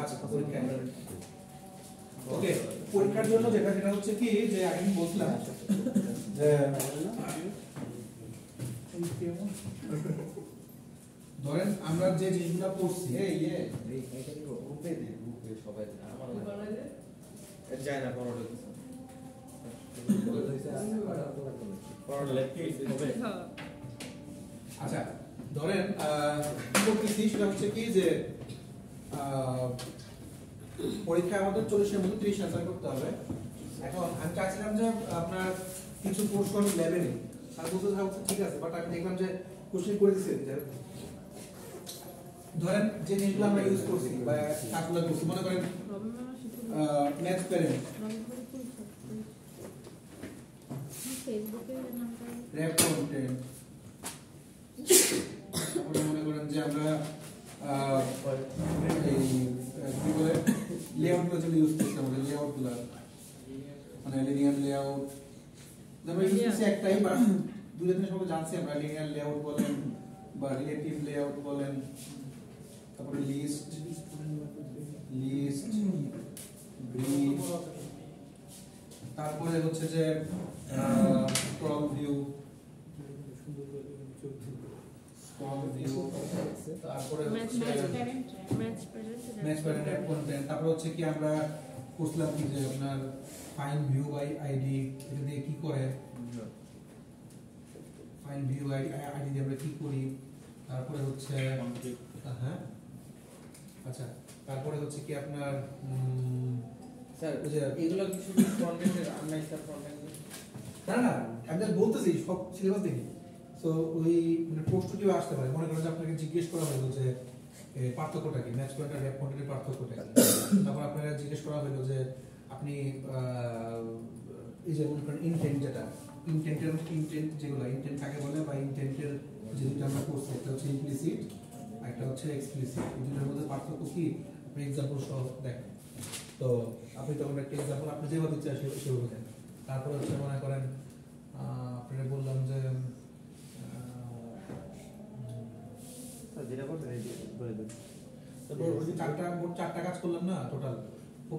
আচ্ছা পরীক্ষা ওকে পরীক্ষার জন্য যেটা হচ্ছে কি যে আগে আমি বলছিলাম যে ধরেন আমরা যে জিনিসগুলো পড়ছি এইটা কি গ্রুপে সবাই আমার যায় না পড়াটা আচ্ছা ধরেন কি করতেছি সেটা হচ্ছে কি যে পরীক্ষা আমাদের 40 এর মধ্যে 30 অ্যান্সার করতে হবে। এখন আমি চাইছিলাম যে আপনার কিছু প্রশ্ন আমি লেভে নেই আর বলতে হচ্ছে ঠিক আছে বাট আমি দেখলাম যে কোশ্চেন করে দিচ্ছি ধরেন যে জিনিসগুলো আমরা ইউজ করছি বা কাজগুলো করছি মনে করেন ম্যাথ প্যারেন্ট র্যাপ কন্টেন্ট মনে করেন যে আমরা এই কি বলে লেআউটগুলো যেগুলো ইউজ করছি আমাদের লেআউটগুলো মানে লিনিয়ার লেআউট আমরা ইউজ করছি একটাই বা দুটো দিন সবাই জানছি আমরা লিনিয়ার লেআউট বলেন বা রিলেটিভ লেআউট বলেন তারপরে লিস্ট গ্রিড তারপরে হচ্ছে যে স্ক্রল ভিউ তারপরে ম্যাচ প্যারেন্ট কন্টেন্ট তারপরে হচ্ছে কি আমরা করছিলাম কি যে আপনার ফাইন্ড ভিউ বাই আইডি এটা দিয়ে কি করে ফাইন্ড ভিউ বাই আইডি দিয়ে আমরা কি করি তারপরে হচ্ছে হ্যাঁ আচ্ছা তারপরে হচ্ছে কি আপনার স্যার এগুলো কি শুধু কন্টেন্টের আমরা স্যার কন্টেন্ট না আমি just বলতেছি সব সিলেবাস দেখি সো ওই মানে প্রশ্ন কি আসতে পারে মনে করেন যে আপনাকে জিজ্ঞেস করা হলো যে পার্থক্যটা কি ম্যাচ কন্টেন্ট আর র্যাপ কন্টেন্টের পার্থক্যটা কি তারপর আপনারা জিজ্ঞেস করা হলো যে আপনি এই যে মনে করেন ইনটেন্ট যেগুলো ইনটেন্ট কাকে বলে বা ইনটেন্টের যে দুটো আমরা করছি একটা হচ্ছে ইমপ্লিসিট আর একটা হচ্ছে এক্সপ্লিসিট এই দুটোর মধ্যে পার্থক্য কি আপনি এক্সাম্পল সহ দেখেন তো আপনি তখন একটা এক্সাম্পল আপনি যেভাবে চান সেভাবে দেন তারপরে হচ্ছে মনে করেন আপনারা বললাম যে যেটা করতে বলে দেন তারপর ওই যে চারটা কাজ করলাম না টোটাল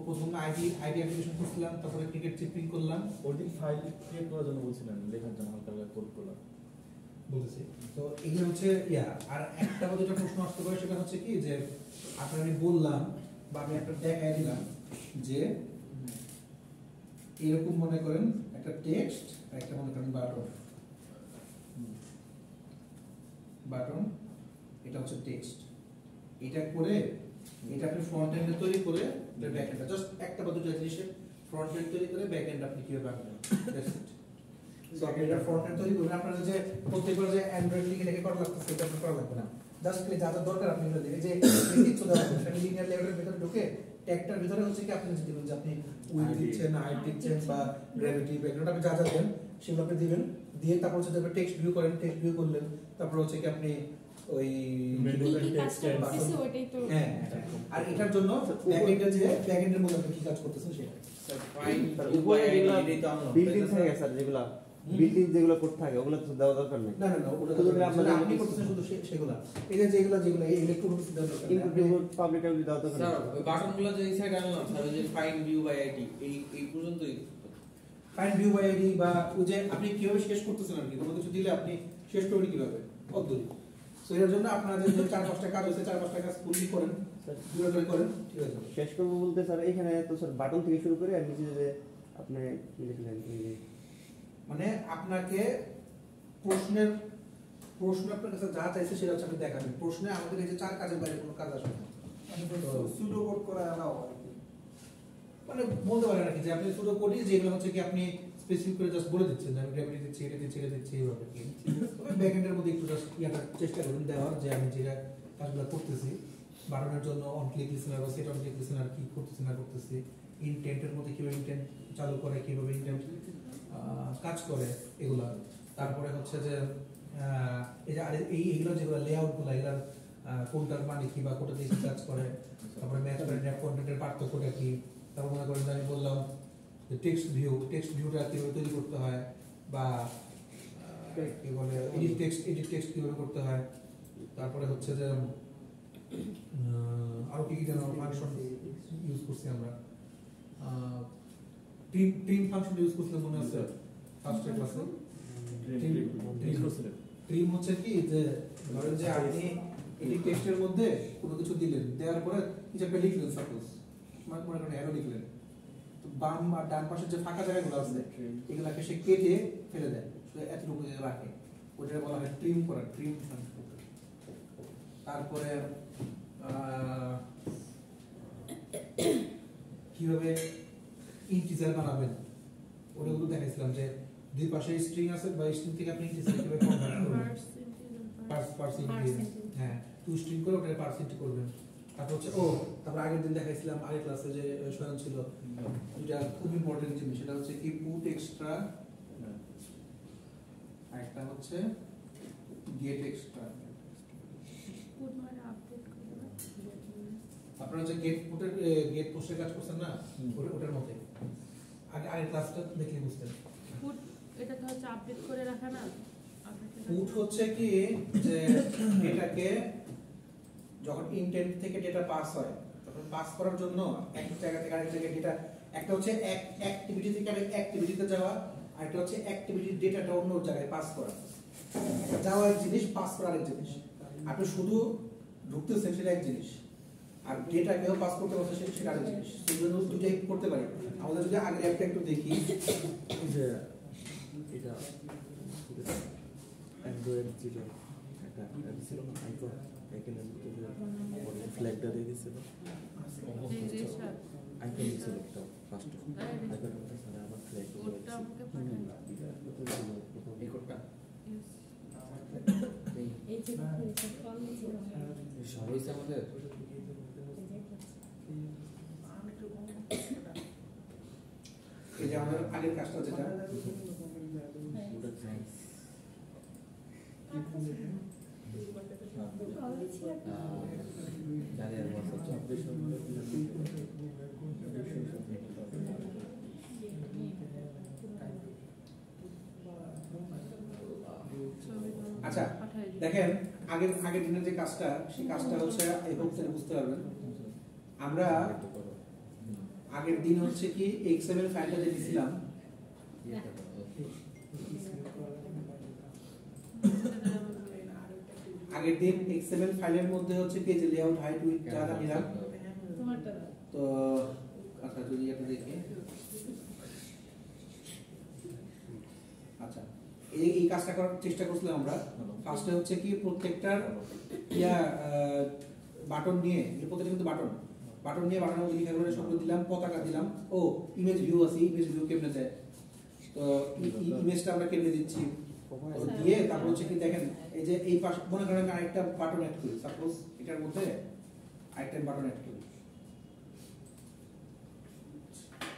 প্রথম আইডি অ্যাপ্লিকেশন করছিলাম তারপরে ক্রিকেট চিপিং করলাম ওই দিন ফাইল ক্রিয়েট করার জন্য বলছিলেন লেখার জন্য হালকা হালকা কোড করলাম বলতেছি তো এগুলো হচ্ছে আর একটা বা দুটো প্রশ্ন আসতে পারে সেটা হচ্ছে কি যে আপনার আমি বললাম বা আমি একটা দেখাই দিলাম যে এরকম মনে করেন একটা টেক্সট আর একটা মনে করেন বাটন এটা হচ্ছে টেক্সট এটা করে এটা আপনি ফ্রন্ট এন্ডে তৈরি করে ব্যাক এন্ডে জাস্ট একটা বা দুটো জিনিসের ফ্রন্ট এন্ড তৈরি করে ব্যাক এন্ড আপনি কিভাবে আনবেন সো আপনি এটা ফ্রন্ট এন্ড তৈরি করবেন আপনার যে প্রত্যেকবার যে অ্যান্ড্রয়েড লিখে লিখে করা লাগতেছে এটা আপনার করা লাগবে না জাস্ট কি যা যা দরকার আপনি এটা দেখে যে কিছু দেওয়া হবে সেটা লিনিয়ার লেভেলের ভিতরে ঢুকে ট্যাগটার ভিতরে হচ্ছে কি আপনি যদি দিবেন যে আপনি উইথ দিচ্ছেন হাইট দিচ্ছেন বা গ্র্যাভিটি ব্যাকগ্রাউন্ড আপনি যা যা দেন সেগুলো আপনি দিবেন দিয়ে তারপর হচ্ছে আপনি টেক্সট ভিউ করেন টেক্সট ভিউ করলেন তারপর হচ্ছে কি আপনি ওই হ্যাঁ আর এটার জন্য ব্যাকএন্ডে যে ব্যাকএন্ডের মধ্যে আপনি কি কাজ করতেছেন সেটা স্যার ফাইন উপরে এগুলা বিল্ডিং থাকে স্যার যেগুলা বিল্ডিং যেগুলো করতে থাকে ওগুলো তো দেওয়া দরকার নেই না ওটা শুধু আপনি করতেছেন শুধু সেগুলা এই যে যেগুলো এই ইলেকট্রনিক্স দেওয়া দরকার ইনপুট পাবলিক টেবিল দেওয়া দরকার স্যার ওই বাটনগুলো যে এই সাইডে আনলাম স্যার ওই যে ফাইন ভিউ বাই আইডি এই পর্যন্তই ফাইন্ড ভিউ বাই আইডি বা ওই যে আপনি কিভাবে শেষ করতেছেন আর কি কোনো কিছু দিলে আপনি শেষ করবেন কিভাবে পদ্ধতি সো এর জন্য আপনাদের যে 4-5টা কাজ আছে 4-5টা কাজ ফুললি করেন দুটো করে করেন ঠিক আছে শেষ করব বলতে স্যার এখানে তো স্যার বাটন থেকে শুরু করে আর নিচে যে আপনি কি লিখলেন মানে আপনাকে প্রশ্ন আপনার কাছে যা চাইছে সেটা হচ্ছে আপনি দেখাবেন প্রশ্নে আমাদের এই যে 4 কাজের বাইরে কোনো কাজ আসবে না সুডো কোড করা এলাও মানে বলতে পারেন নাকি যে আপনি সুডো কোডই যেগুলো হচ্ছে কি আপনি স্পেসিফিক করে জাস্ট বলে দিচ্ছেন যে আমি গ্র্যাভিটি দিচ্ছি এটা দিচ্ছি এইভাবে কি তবে ব্যাকএন্ডের মধ্যে একটু জাস্ট ইয়াটা চেষ্টা করুন দেওয়ার যে আমি যে কাজগুলো করতেছি বাটনের জন্য অন ক্লিক লিসেনার বা সেট অন ক্লিক লিসেনার কি করতেছি না করতেছি ইনটেন্টের মধ্যে কিভাবে ইনটেন্ট চালু করে কিভাবে ইনটেন্ট কাজ করে এগুলা তারপরে হচ্ছে যে এই যে এইগুলো যেগুলো লেআউটগুলো এগুলোর কোনটার মানে কি বা কোনটা দিয়ে কাজ করে তারপরে ম্যাচ র্যাপ কন্টেন্টের পার্থক্যটা কি তারপর মনে করেন আমি বললাম যে টেক্সট ভিউটা কিভাবে তৈরি করতে হয় বা কি বলে এডিট টেক্সট কিভাবে করতে হয় তারপরে হচ্ছে যে আরো কি কি যেন ফাংশন ইউজ করছি আমরা, ট্রিম ফাংশন ইউজ করছিলাম মনে আছে ফার্স্ট ক্লাসে। ট্রিম হচ্ছে কি যে ধরেন যে আপনি এই টেক্সটের মধ্যে কোনো কিছু দিলেন, দেওয়ার পরে কিছু একটা লিখলেন, সাপোজ মনে করেন অ্যারো লিখলেন, তো বাম আর ডান পাশের যে ফাঁকা জায়গাগুলো আছে এগুলাকে সে কেটে ফেলে দেয়, শুধু এতটুকু রাখে, ওটা বলা হয় ট্রিম করা, ট্রিম ফাংশন। তারপরে কিভাবে ইন্টিজার বানাবেন ওটা কিন্তু দেখাইছিলাম, যে দুই পাশে স্ট্রিং আছে বা স্ট্রিং থেকে আপনি ইন্টিজার কিভাবে কনভার্ট করবেন, হ্যাঁ টু স্ট্রিং করে ওটা পার্সেন্ট করবেন। তারপর হচ্ছে তারপর আগের দিন দেখাইছিলাম আগের ক্লাসে যে স্বয়ং ছিল, যেটা খুব ইম্পর্টেন্ট জিনিস, সেটা হচ্ছে কি পুট এক্সট্রা, একটা হচ্ছে গেট এক্সট্রা। আপনারা যে গেট পোস্টের কাজ করছেন না, ওটার মধ্যে আগের ক্লাসটা দেখলে বুঝতেন। এটা তো হচ্ছে আপডেট করে রাখা না, পুট হচ্ছে কি যে ডেটাকে যখন ইন্টেন্ট থেকে ডেটা পাস হয় তখন পাস করার জন্য এক জায়গা থেকে আরেক জায়গায় ডেটা, একটা হচ্ছে অ্যাক্টিভিটি থেকে আরেক অ্যাক্টিভিটিতে যাওয়া, আর একটা হচ্ছে অ্যাক্টিভিটির ডেটাটা অন্য জায়গায় পাস করা। একটা যাওয়া এক জিনিস, পাস করা আরেক জিনিস। আপনি শুধু ঢুকতেছেন সেটা এক জিনিস, আর ডেটা কেউ পাস করতে পারছে সেটা আরেক জিনিস। সেই জন্য দুইটাই করতে পারি। আমাদের যদি আগে একটা একটু দেখি যে এটা অ্যান্ড্রয়েড ছিল একটা ছিল না আইকন, এখানে ফ্ল্যাগটা দিয়ে দিছিল, আইকন দিছিল একটা ফার্স্ট আইকনটা স্যার আবার ফ্ল্যাগ ওটা আমাকে পাঠান এই কোডটা এই যে ফর্ম ছিল সব হয়েছে আমাদের। এই যে আমাদের আগের কাজটা যেটা জানি আর আচ্ছা দেখেন আগের দিনের যে কাজটা, সেই কাজটা হচ্ছে এই বক্তৃতায় বুঝতে পারবেন। আমরা আগের দিন হচ্ছে কি এক্সএমএল ফাইলটা যে দিছিলাম, আগের দিন এক্সএমএল ফাইলের মধ্যে হচ্ছে কি যে লেআউট হাইট উইডথ যা দিলাম, তো আচ্ছা যদি এটা দেখি, আচ্ছা এই কাজটা করার চেষ্টা করছিলাম আমরা। ফার্স্টে হচ্ছে কি প্রত্যেকটার বাটন নিয়ে, প্রত্যেকটা কিন্তু বাটন নিয়ে বাটনের মধ্যে লিখা করে সবগুলো দিলাম, পতাকা দিলাম, ইমেজ ভিউ আছে, ইমেজ ভিউ কেমনে দেয়, তো ইমেজটা আমরা কেমনে দিচ্ছি দিয়ে তারপর হচ্ছে কি দেখেন এই যে এই পাশ মনে করেন আরেকটা বাটন অ্যাড করি, সাপোজ এটার মধ্যে আরেকটা বাটন অ্যাড করি,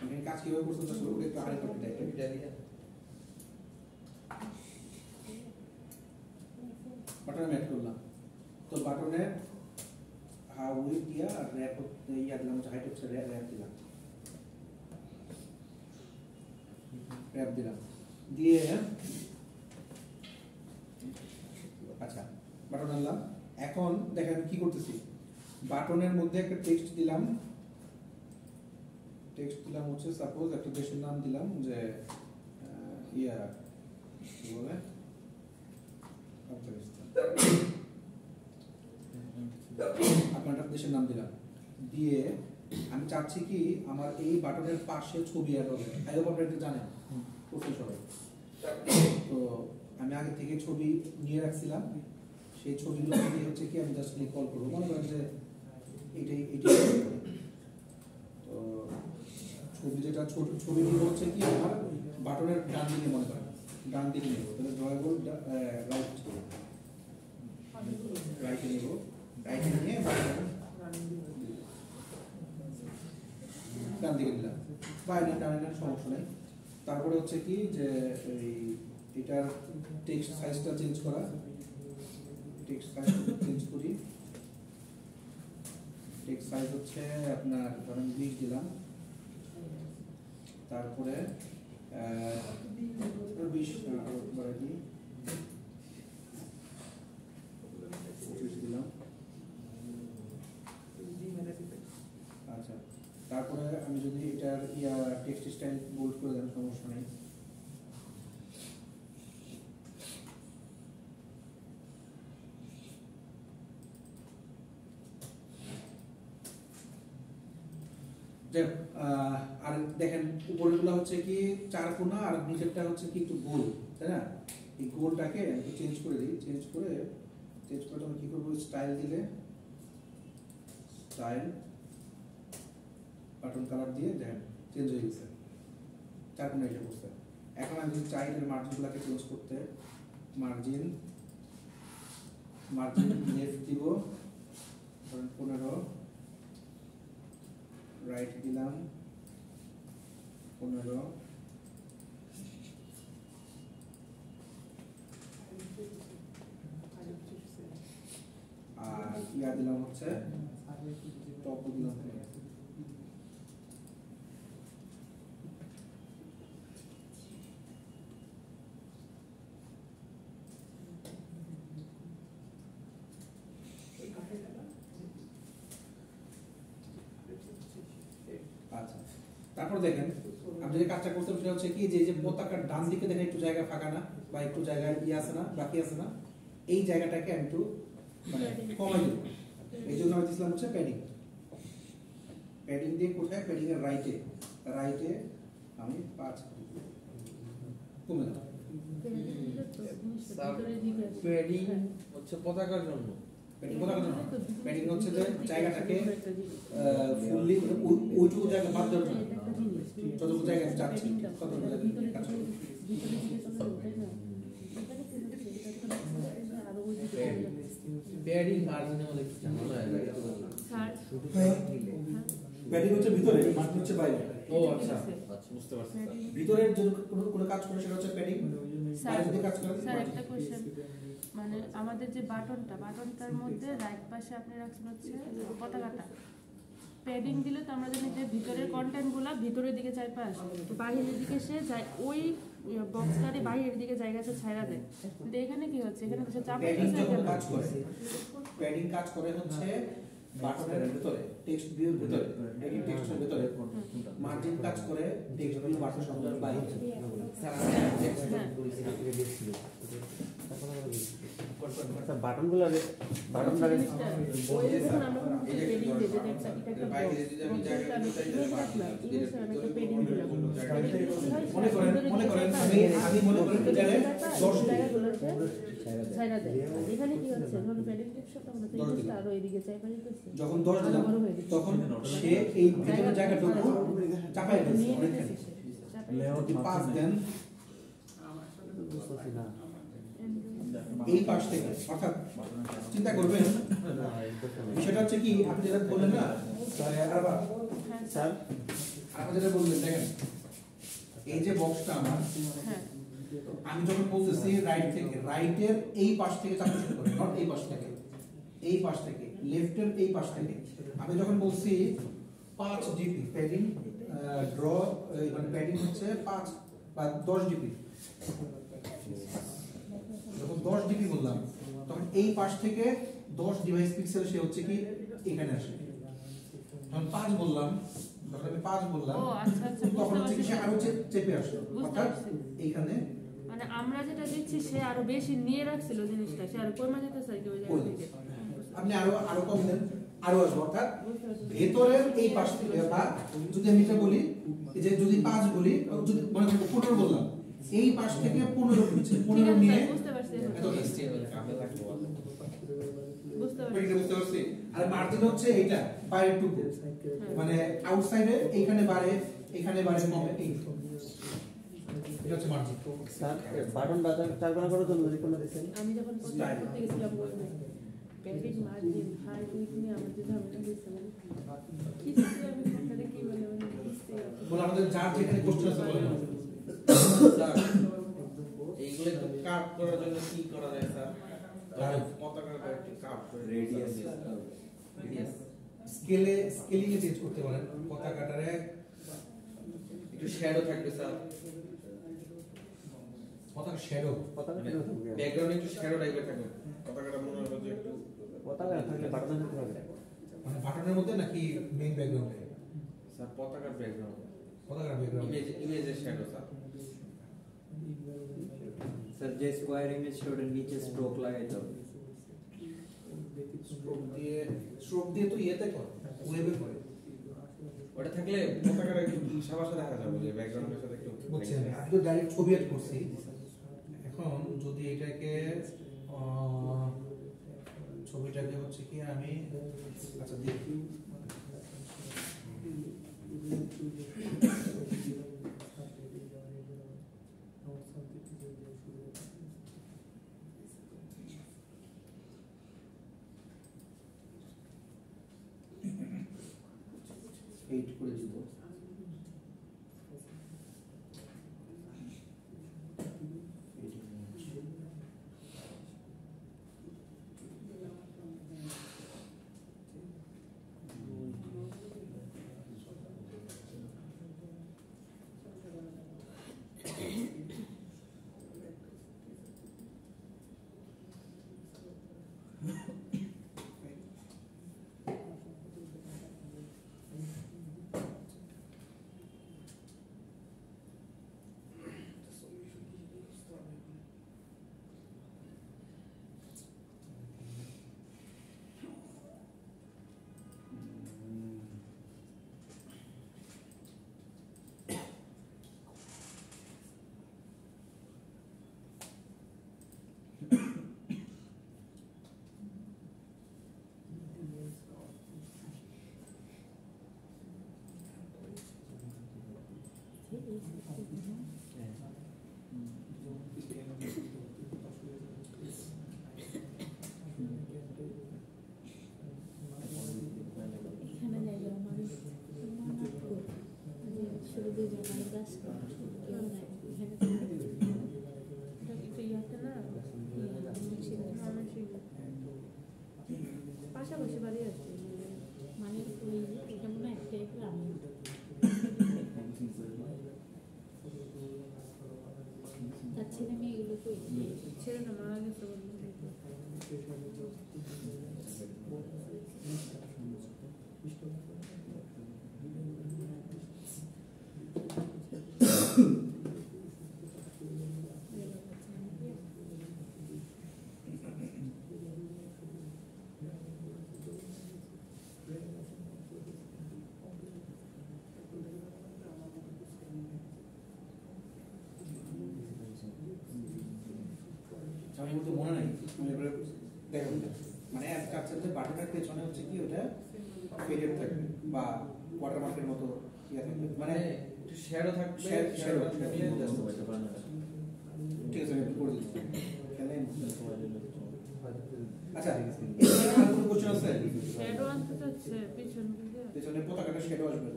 মানে কাজ কিভাবে করতে হবে সেটা একটু আরেকটা দেখাই। বাটন অ্যাড করলাম, তো বাটনের উইথ দিয়া আর র্যাপ দিলাম, হাইট হচ্ছে র্যাপ দিলাম, দিয়ে আচ্ছা বাটন আনলাম। এখন দেখেন কি করতেছি, বাটনের মধ্যে একটা টেক্সট দিলাম হচ্ছে সাপোজ একটা দেশের নাম দিলাম, যে কি বলে আপনার দেশের নাম দিলাম, দিয়ে আমি চাচ্ছি কি আমার এই বাটনের পাশে ছবি অ্যাড হবে। আপনারা এটা জানেন সবাই, তো আমি আগে থেকে ছবি নিয়ে রাখছিলাম, সেই ছবিগুলো দিয়ে হচ্ছে কি আমি জাস্ট কল করবো, মনে করেন যে এইটাই তো ছবি যেটা ছবিগুলো হচ্ছে কি আমার বাটনের ডান দিকে, মনে করেন ডান দিকে নেব, তাহলে ড্রয়েবল রাইটে নেব, রাইটে নিয়ে ডান দিকে দিলাম, বাইরে ডান সমস্যা নেই। তারপরে হচ্ছে কি যে এটার টেক্সট সাইজটা চেঞ্জ করা, টেক্সট সাইজ চেঞ্জ করি, টেক্সট সাইজ হচ্ছে আপনার ধরেন 20 দিলাম, তারপরে 20 দিলাম, তারপরে আমি যদি এটার টেক্সট স্টাইল বোল্ড করে দেন সমস্যা নেই। আর দেখেন উপরেরগুলো হচ্ছে কি চার কোণা আর নিচেরটা হচ্ছে কি একটু গোল, তাই না? এই গোলটাকে আমি চেঞ্জ করে দিই, চেঞ্জ করে আমি কি করবো, স্টাইল দিলে স্টাইল বাটন কালার দিয়ে দেখেন চেঞ্জ হয়ে গেছে, চার কোণা এসে পড়ছে। এখন আমি যদি চাই এর মার্জিনগুলোকে চেঞ্জ করতে, মার্জিন লেফট দিব ধরেন 15, রাইট দিলাম 15, আর দিলাম হচ্ছে টপ দিলাম 15। আচ্ছা, তারপর দেখেন আপনি যে কাজটা করতে সেটা হচ্ছে কি যে পতাকার ডান দিকে দেখেন একটু জায়গা ফাঁকা না, বা একটু জায়গা আছে না, বাকি আছে না, এই জায়গাটাকে আমি একটু মানে কমাই দেব। এই জন্য আমি দিয়েছিলাম হচ্ছে প্যাডিং দিয়ে কোথায়, প্যাডিং এর রাইটে আমি 5 কমে দেব। প্যাডিং হচ্ছে পতাকার জন্য, প্যাডিং হচ্ছে যে জায়গাটাকে ফুললি ওইটুকু জায়গা বাদ দেওয়ার জন্য, যতটুকু জায়গা চাচ্ছি ততটুকু জায়গা কাজ করবে। প্যাডিং মার্জিনে মধ্যে কি ঝামেলা হয়? প্যাডিং হচ্ছে ভিতরে, মার্জিন হচ্ছে বাইরে। ও আচ্ছা আচ্ছা, বুঝতে পারছি স্যার। ভিতরে যদি কোনো কাজ করে সেটা হচ্ছে প্যাডিং, বাইরে যদি কাজ করে স্যার একটা কোশ্চেন, মানে আমাদের যে বাটনটার মধ্যে রাইট পাশে আপনি রাখছেন হচ্ছে পতাকাটা, প্যাডিং দিলে তো আমরা জানি যে ভিতরের কন্টেন্টগুলো ভিতরের দিকে চাই পাশ, বাইরের দিকে সে যায় ওই বক্সটারে বাইরের দিকে জায়গাটা ছাইরা দেয়। কিন্তু এখানে কি হচ্ছে, এখানে তো সে চাপ প্যাডিং যখন কাজ করে, প্যাডিং কাজ করে হচ্ছে বাটনের ভিতরে, টেক্সট ভিউর ভিতরে, প্যাডিং টেক্সটের ভিতরে, মার্জিন কাজ করে টেক্সট ভিউ বাটন সম্পূর্ণ বাইরে। স্যার আমি এক্সপ্লেইন করেছি স্যার বাটনগুলোরে বাটনটারে ওই যখন আমরা প্যাডিং দিই, যেটা একটা বাইরে যদি আমি জায়গা দিতে চাই তাহলে রাখলাম, ইমেজটা আমি একটা প্যাডিং দিলাম। মনে করেন আমি মনে করেন এটারে 10 জায়গাগুলোতে ছাইরা দেয়। এখানে কি হচ্ছে, যখন প্যাডিং টেক্সট তখন তো ইমেজটা আরো এদিকে চাই পারি করছে, যখন 10 দিলাম তখন সে এই ভিতরের জায়গাটুকু চাপাই দিচ্ছে অনেকখানি। যদি 5 দেন বুঝতেছি না। এই পাশ থেকে, অর্থাৎ চিন্তা করবেন বিষয়টা হচ্ছে কি আপনি যেটা বললেন না স্যার আপনি যেটা বললেন, দেখেন এই যে বক্সটা আমার, আমি যখন বলতেছি রাইট থেকে, রাইটের এই পাশ থেকে চাপা শুরু করে, নট এই পাশ থেকে, এই পাশ থেকে, লেফটের এই পাশ থেকে, আমি যখন বলছি 5 ডিপি প্যাডিং ড্র, মানে প্যাডিং হচ্ছে 5 বা 10 ডিপি, যখন 10 ডিপি বললাম তখন এই পাশ থেকে 10 ডিভাইস পিক্সেল সে হচ্ছে কি এখানে আসে। যখন 5 বললাম, যখন আমি 5 বললাম ও আচ্ছা আচ্ছা, তখন হচ্ছে কি সে আরো চেপে আসলো, অর্থাৎ এইখানে মানে আমরা যেটা দিচ্ছি সে আরো বেশি নিয়ে রাখছিল জিনিসটা, সে আরো কমে যেতে চাই কি ওই জায়গা থেকে। আপনি আরো কম দেন, আরো আসবে, অর্থাৎ ভেতরের এই পাশ থেকে, বা যদি আমি এটা বলি যে যদি 5 বলি, যদি মনে করেন 15 বললাম, এই পাশ থেকে 15 নিচ্ছে, 15 নিয়ে বুঝতে পারছি এত বুঝতে পারছি। বুঝতে পারছি। আর মার্জিন হচ্ছে এইটা বাইরের টুকু, মানে আউটসাইডে এইখানে বাড়ে, এখানে বাড়ে, কমে, এই এটা হচ্ছে মার্জিন। স্যার বাটনটা চার কোণা করার জন্য যদি কোনো দিচ্ছেন আমি যখন করতে গেছিলাম প্যাডিং মার্জিন হাই উইথ নিয়ে আমার যে ঝামেলা হয়েছে, মানে কিছু আমি আপনারা কি বলে বুঝতে বলে আমাদের যার যেখানে কোশ্চেন আছে বলেন। এইগুলো একটু কাট করার জন্য কি করা যায় স্যার? পতাকাটা একটু কাট করে রেডিয়াস স্কেলিং এ চেঞ্জ করতে পারেন, পতাকাটারে একটু শ্যাডো থাকবে স্যার, পতাকা শ্যাডো, ব্যাকগ্রাউন্ডে একটু শ্যাডো টাইপের থাকবে, পতাকাটা মনে হবে যে একটু পতাকা থাকলে বাটন দিতে হবে। মানে বাটনের মধ্যে নাকি মেইন ব্যাকগ্রাউন্ডে? স্যার পতাকার ব্যাকগ্রাউন্ড পতাকার ব্যাকগ্রাউন্ড ইমেজের শ্যাডো স্যার স্যার যে স্কোয়ার ইমেজ ওটার নিচে স্ট্রোক লাগাইতে হবে। স্ট্রোক দিয়ে তো ইয়েতে করে ওয়েবে করে ওটা থাকলে পতাকার একটু সাবাসা দেখা যাবে যে ব্যাকগ্রাউন্ডের সাথে একটু বুঝছেন আমি তো ডাইরেক্ট ছবি অ্যাড করছি এখন যদি এটাকে ছবিটাকে হচ্ছে কি আমি আচ্ছা দেখি এইট করে দিব এখানে জায়গা মানুষ শুরু দিয়ে জমানো গাছ কেউ নাই এখানে এটা একটু ইয়াতে না পাশাপাশি বাড়ি আছে মানে ওই এটা মনে হয় একটাই গ্রাম তার ছেলে মেয়েগুলো কই ছেড়ে না মারা গেছে বললো আমি বলতে মনে নাই মানে এবারে দেখো মানে এক কাছে যে বাটনের পেছনে হচ্ছে কি ওটা ফেডেড থাকবে বা ওয়াটারমার্কের মতো ইয়া থাকবে মানে একটু শ্যাডো থাকবে শ্যাডো থাকলে ঠিক আছে আমি করে দিচ্ছি খেলেন আচ্ছা আর কোনো কোশ্চেন আছে শ্যাডো আনতে চাচ্ছে পিছন দিকে পেছনে পতাকাটা শ্যাডো আসবে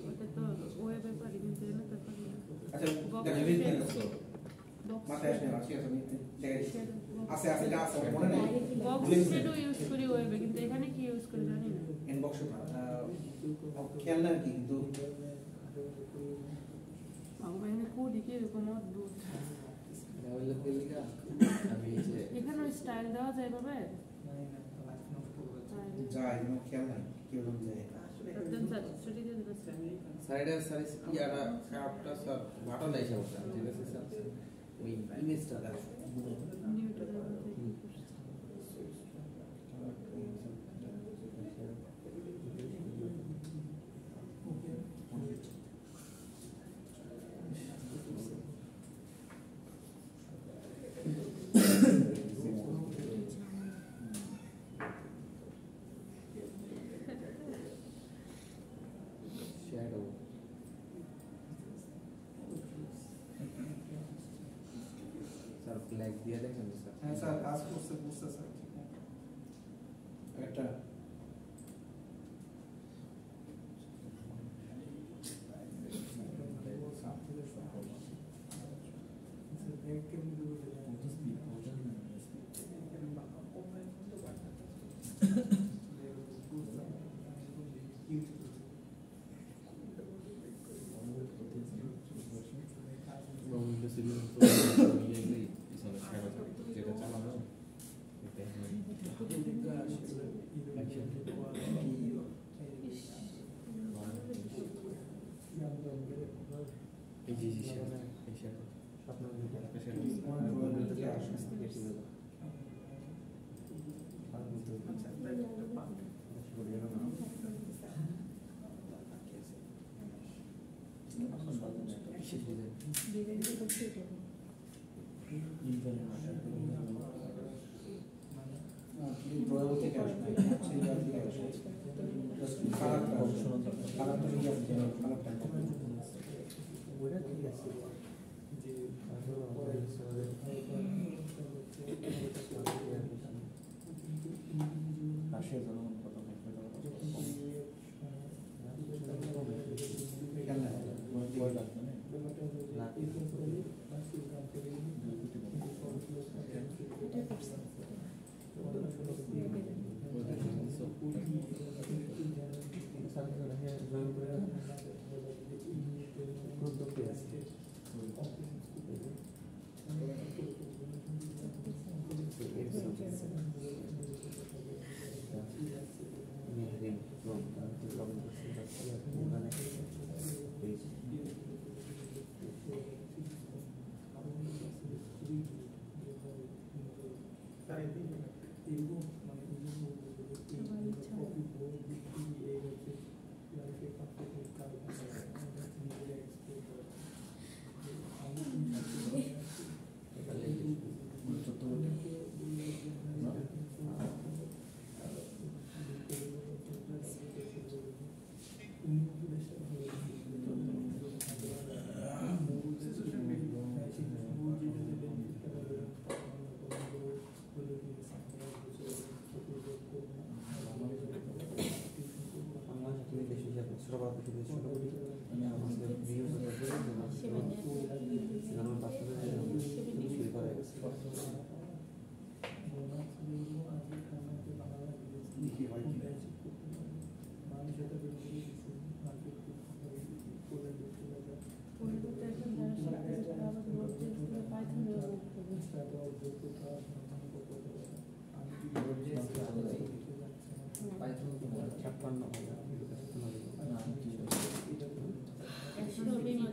ওটা তো ওয়েবে পারি কিন্তু না তো পারি না আচ্ছা দেখো মাথায় আসলে আসি আছে আমি দেখে আছে আছে এটা আছে মনে নাই বক্স শ্যাডো ইউজ করি ওয়েবে কিন্তু এখানে কি ইউজ করে জানি না ইনবক্স খেয়াল না কি কিন্তু আমার এখানে কোডি কি এরকম অদ্ভুত এখানে স্টাইল দেওয়া যায় ভাবে যায় না খেয়াল নাই কি বলুন যায় একদম ছুটি দিয়ে দিচ্ছে সাইডে সাইজ ইয়ারা কাপটা স্যার বাটন নাই সমস্যা ঠিক আছে স্যার ওই ইমেজটা দাও নিউটন শ্যাডো স্যার ব্ল্যাক দিয়ে দেখেন স্যার হ্যাঁ স্যার কাজ করছে বুঝছে স্যার একটা উইন্ডোজ সিরিজ তো ইয়েগুলি পিছনে শ্যাডো থাকে যেটা চালানো বিশেষ ডিজাইন ডিজাইনটা করতে এটা ড্রয়ার থেকে আসবে সেই ড্রয়ার থেকে আসবে কালারটা কালারটা কি আছে কালারটা ওটা ঠিক আছে রাশিয়া জনগণ কত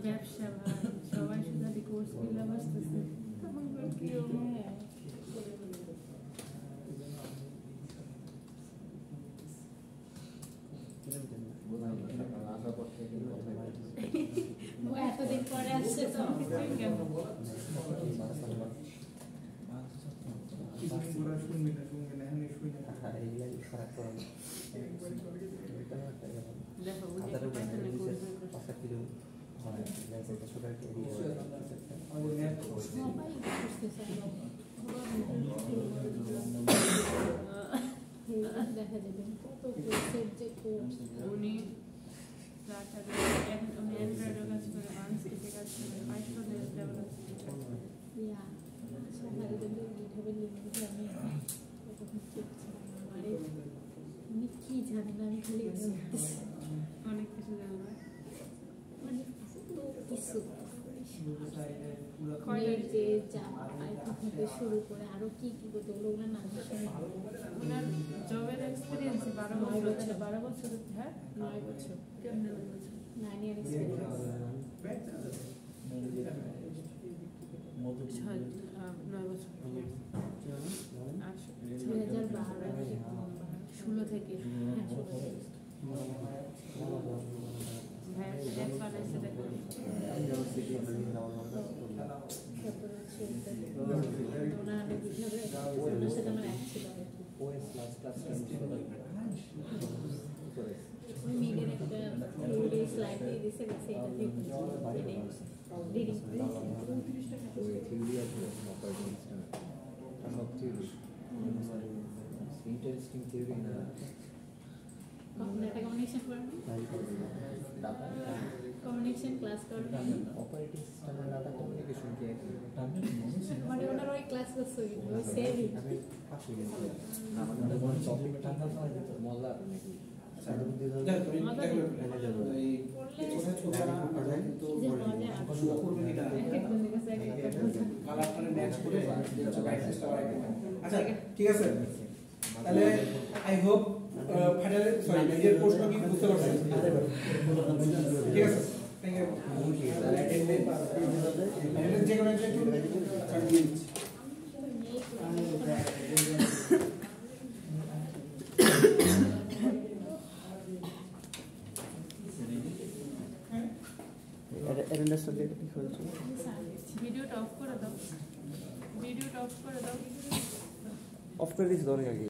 ব্যবসা সবাই শুধু কোর্স করলে বসতেছে এতদিন পরে আসছে তো দেখো দেখা যাবে কত কোর্সের যে কোর্স উনি অ্যান্ড্রয়েডের কাজ করে আনস্কিপে কাজ করে পাইথনের ডেভেলপ ইয়া সকালে কিন্তু গিটহাবের লিঙ্ক দিয়ে আমি তখন শিখছিলাম আরে আমি কি জানি না আমি খালি অনেক কিছু জানবে মানে কিছু কয়টা যে জামা পাইথন থেকে শুরু করে আরো কি কি করতে ওগুলো ওনার নাম শুনে ওনার জবের এক্সপিরিয়েন্স 12 বছর 12 বছর হ্যাঁ 9 বছর কেমন 9 বছর 9 ইয়ার এক্সপিরিয়েন্স 9 বছর 16 থেকে একবার এসে দেখো স্লাইড দিয়ে দিছে এটা রিডিং ইন্টারেস্টিং থিওরি না কমিউনিকেশন করেন কমিউনিকেশন ক্লাস করেন অপারেটিং সিস্টেমের ডাটা কমিউনিকেশন কি মানে ওনার ওই ক্লাস করছে ওই সেভই আমি পাশে গেছি আমাদের কোন টপিকটা মজার নাকি আচ্ছা ঠিক আছে তাহলে I hope final sorry major প্রশ্ন কি বুঝতে পারছেন ঠিক আছে থ্যাংক ইউ অ্যাটেন্ডেন্স যে কোনো একটা একটু ছাড়িয়ে দিচ্ছি এটা ইনভেস্টর ডেটা কি হয়েছে? ভিডিওটা অফ করে দাও, ভিডিওটা অফ করে দাও। অফ করে দিয়েছি তো অনেক আগে।